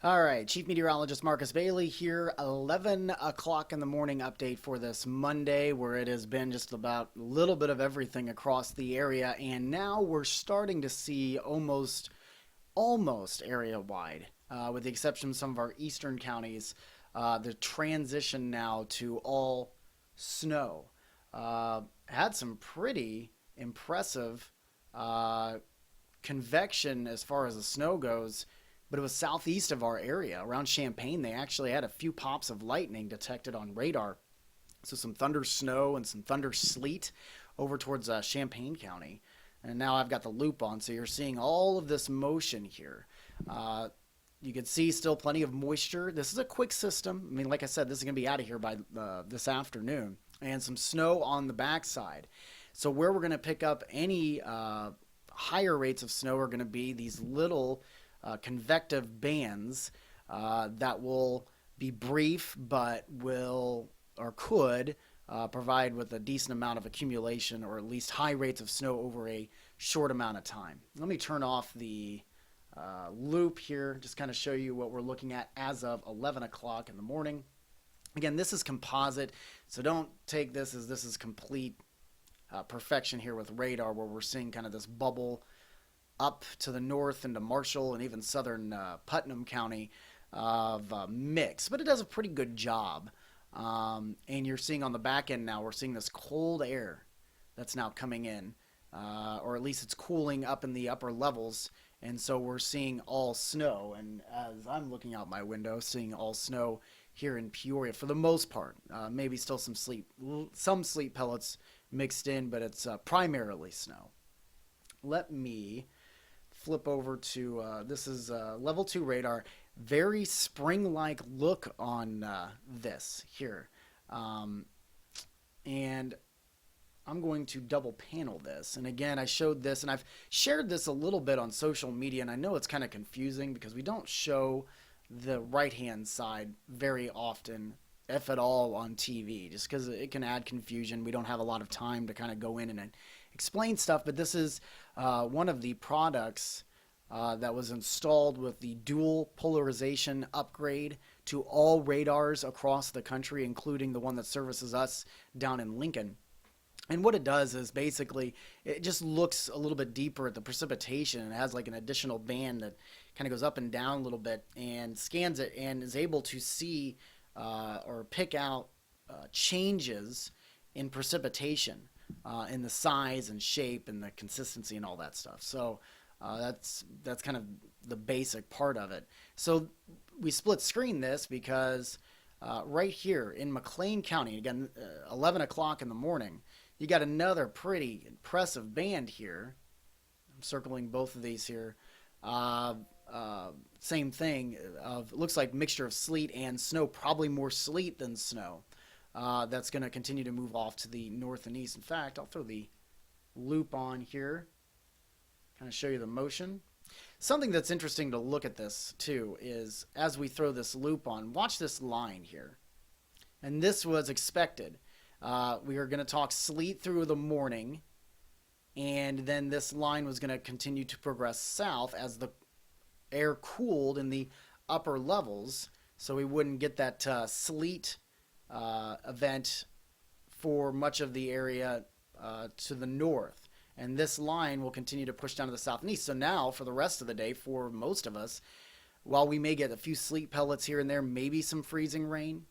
All right, Chief Meteorologist Marcus Bailey here. 11 o'clock in the morning update for this Monday, where it has been just about a little bit of everything across the area, and now we're starting to see almost area wide, with the exception of some of our eastern counties, the transition now to all snow. Had some pretty impressive uh, convection as far as the snow goes, but it was southeast of our area around Champaign. They actually had a few pops of lightning detected on radar. So some thunder snow and some thunder sleet over towards Champaign County. And now I've got the loop on, so you're seeing all of this motion here. Uh, you can see still plenty of moisture. This is a quick system. I mean, like I said, this is going to be out of here by this afternoon. And some snow on the backside. So where we're going to pick up any higher rates of snow are going to be these little convective bands that will be brief but will or could provide with a decent amount of accumulation or at least high rates of snow over a short amount of time. Let me turn off the loop here, just kind of show you what we're looking at as of 11 o'clock in the morning. Again, this is composite, so don't take this as this is complete perfection here with radar, where we're seeing kind of this bubble up to the north into Marshall and even southern Putnam County of mix, but it does a pretty good job. And you're seeing on the back end now, we're seeing this cold air that's now coming in, or at least it's cooling up in the upper levels. And so we're seeing all snow. And as I'm looking out my window, seeing all snow here in Peoria for the most part. Maybe still some sleet pellets mixed in, but it's primarily snow. Let me flip over to this is level 2 radar. Very spring-like look on this here. And I'm going to double panel this. And again, I showed this, and I've shared this a little bit on social media, and I know it's kind of confusing because we don't show the right-hand side very often, if at all, on TV, just because it can add confusion. We don't have a lot of time to kind of go in and explain stuff, but this is one of the products that was installed with the dual polarization upgrade to all radars across the country, including the one that services us down in Lincoln. And what it does is basically it just looks a little bit deeper at the precipitation, and it has like an additional band that kind of goes up and down a little bit and scans it and is able to see or pick out changes in precipitation, in the size and shape and the consistency and all that stuff. So that's kind of the basic part of it. So we split screen this because right here in McLean County, again, 11 o'clock in the morning, you got another pretty impressive band here. I'm circling both of these here. Same thing. Looks like mixture of sleet and snow, probably more sleet than snow. That's going to continue to move off to the north and east. In fact, I'll throw the loop on here, kind of show you the motion. Something that's interesting to look at this too is as we throw this loop on, watch this line here. And this was expected. We are going to talk sleet through the morning, and then this line was going to continue to progress south as the air cooled in the upper levels, so we wouldn't get that sleet event for much of the area to the north. And this line will continue to push down to the south and east. So now, for the rest of the day, for most of us, while we may get a few sleet pellets here and there, maybe some freezing rain,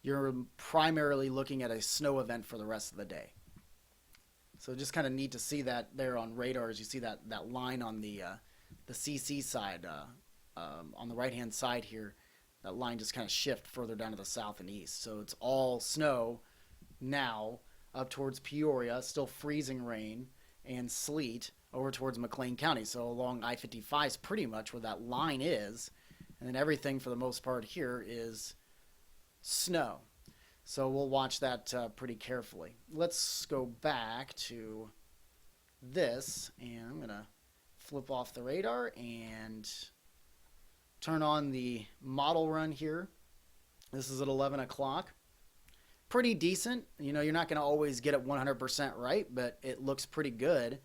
you're primarily looking at a snow event for the rest of the day. So just kind of neat to see that there on radar as you see that line on the CC side, on the right-hand side here. That line just kind of shift further down to the south and east. So it's all snow now up towards Peoria, still freezing rain and sleet over towards McLean County. So along I-55 is pretty much where that line is. And then everything for the most part here is snow. So we'll watch that pretty carefully. Let's go back to this, and I'm going to flip off the radar and turn on the model run here. This is at 11 o'clock. Pretty decent. You know, you're not going to always get it 100% right, but it looks pretty good.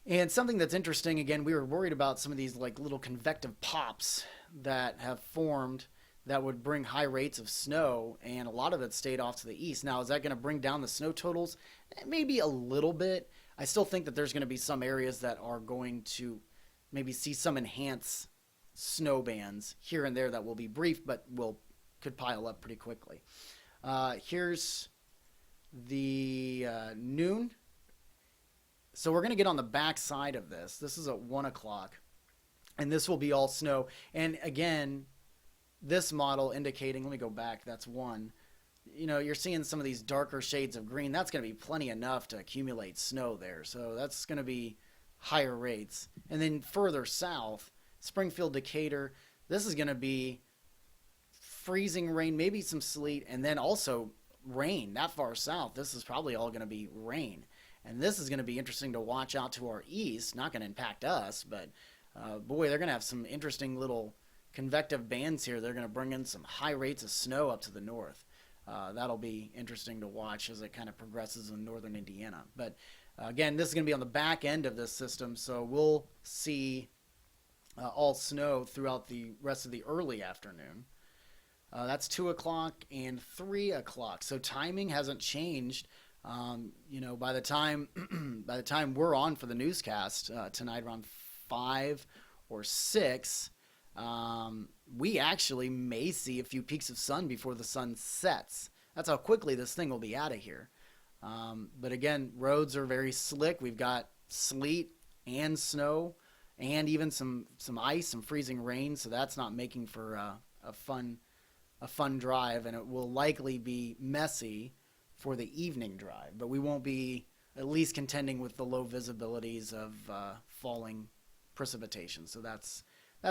And something that's interesting, again, we were worried about some of these like little convective pops that have formed that would bring high rates of snow, and a lot of it stayed off to the east. Now, is that going to bring down the snow totals? Maybe a little bit. I still think that there's going to be some areas that are going to maybe see some enhanced snow bands here and there that will be brief, but could pile up pretty quickly. Here's the noon. So we're going to get on the back side of this. This is at 1 o'clock, and this will be all snow. And again, this model indicating, let me go back, that's 1. You know, you're seeing some of these darker shades of green. That's going to be plenty enough to accumulate snow there. So that's going to be higher rates. And then further south, Springfield, Decatur, this is going to be freezing rain, maybe some sleet, and then also rain. That far south, this is probably all going to be rain. And this is going to be interesting to watch out to our east. Not going to impact us, but boy, they're going to have some interesting little convective bands here. They're going to bring in some high rates of snow up to the north. That'll be interesting to watch as it kind of progresses in northern Indiana. But again, this is going to be on the back end of this system, so we'll see all snow throughout the rest of the early afternoon. That's 2 o'clock and 3 o'clock. So timing hasn't changed. You know, by the time we're on for the newscast tonight around 5 or 6, we actually may see a few peaks of sun before the sun sets. That's how quickly this thing will be out of here. But again, roads are very slick. We've got sleet and snow and even some ice, some freezing rain. So that's not making for a fun drive, and it will likely be messy for the evening drive, but we won't be at least contending with the low visibilities of falling precipitation. So that's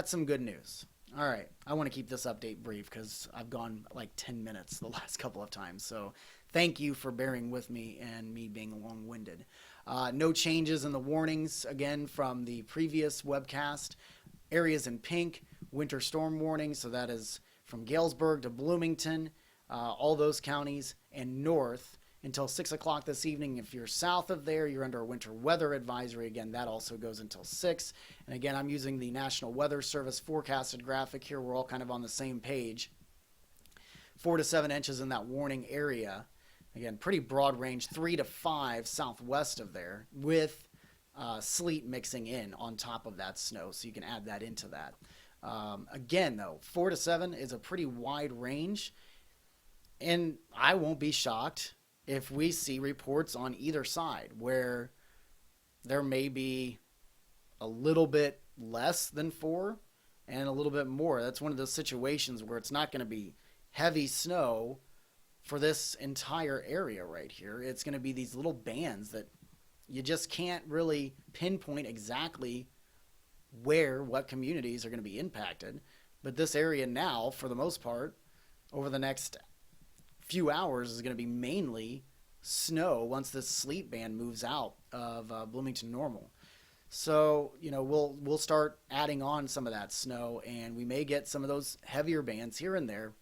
some good news. All right, I want to keep this update brief because I've gone like 10 minutes the last couple of times. So thank you for bearing with me and me being long-winded. No changes in the warnings, again, from the previous webcast. Areas in pink, winter storm warning, so that is from Galesburg to Bloomington, all those counties, and north until 6 o'clock this evening. If you're south of there, you're under a winter weather advisory. Again, that also goes until 6. And again, I'm using the National Weather Service forecasted graphic here. We're all kind of on the same page. 4 to 7 inches in that warning area. Again, pretty broad range, 3 to 5 southwest of there, with sleet mixing in on top of that snow, so you can add that into that. Again, though, 4 to 7 is a pretty wide range, and I won't be shocked if we see reports on either side where there may be a little bit less than 4 and a little bit more. That's one of those situations where it's not going to be heavy snow for this entire area right here. It's going to be these little bands that you just can't really pinpoint exactly what communities are going to be impacted. But this area now, for the most part, over the next few hours is going to be mainly snow once this sleet band moves out of Bloomington Normal. So, you know, we'll start adding on some of that snow, and we may get some of those heavier bands here and there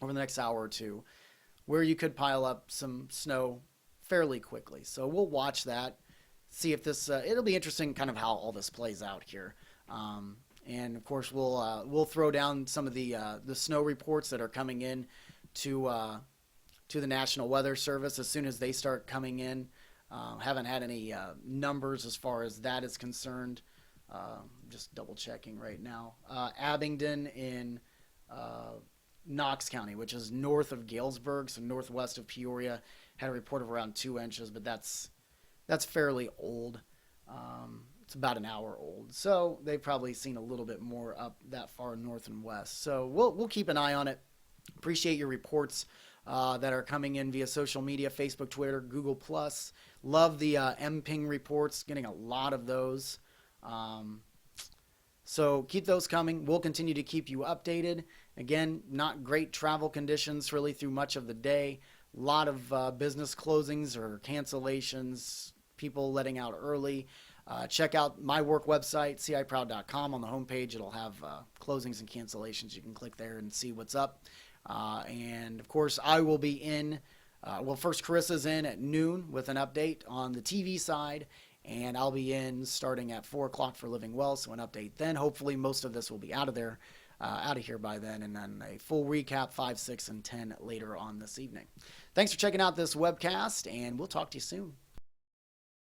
over the next hour or two where you could pile up some snow fairly quickly. So we'll watch that, see if this, it'll be interesting kind of how all this plays out here. And of course we'll throw down some of the snow reports that are coming in to the National Weather Service as soon as they start coming in. Haven't had any numbers as far as that is concerned. Just double checking right now. Abingdon in Knox County, which is north of Galesburg, so northwest of Peoria, had a report of around 2 inches, but that's fairly old. It's about an hour old, so they've probably seen a little bit more up that far north and west. So we'll keep an eye on it. Appreciate your reports that are coming in via social media, Facebook, Twitter, Google+. Love the MPing reports, getting a lot of those. So keep those coming. We'll continue to keep you updated. Again, not great travel conditions really through much of the day. A lot of business closings or cancellations, people letting out early. Check out my work website, ciproud.com. On the homepage, it'll have closings and cancellations. You can click there and see what's up. And, of course, I will be in, first Carissa's in at noon with an update on the TV side. and I'll be in starting at 4 o'clock for Living Well, so an update then. Hopefully most of this will be out of here by then, and then a full recap 5, 6, and 10 later on this evening. Thanks for checking out this webcast, and we'll talk to you soon.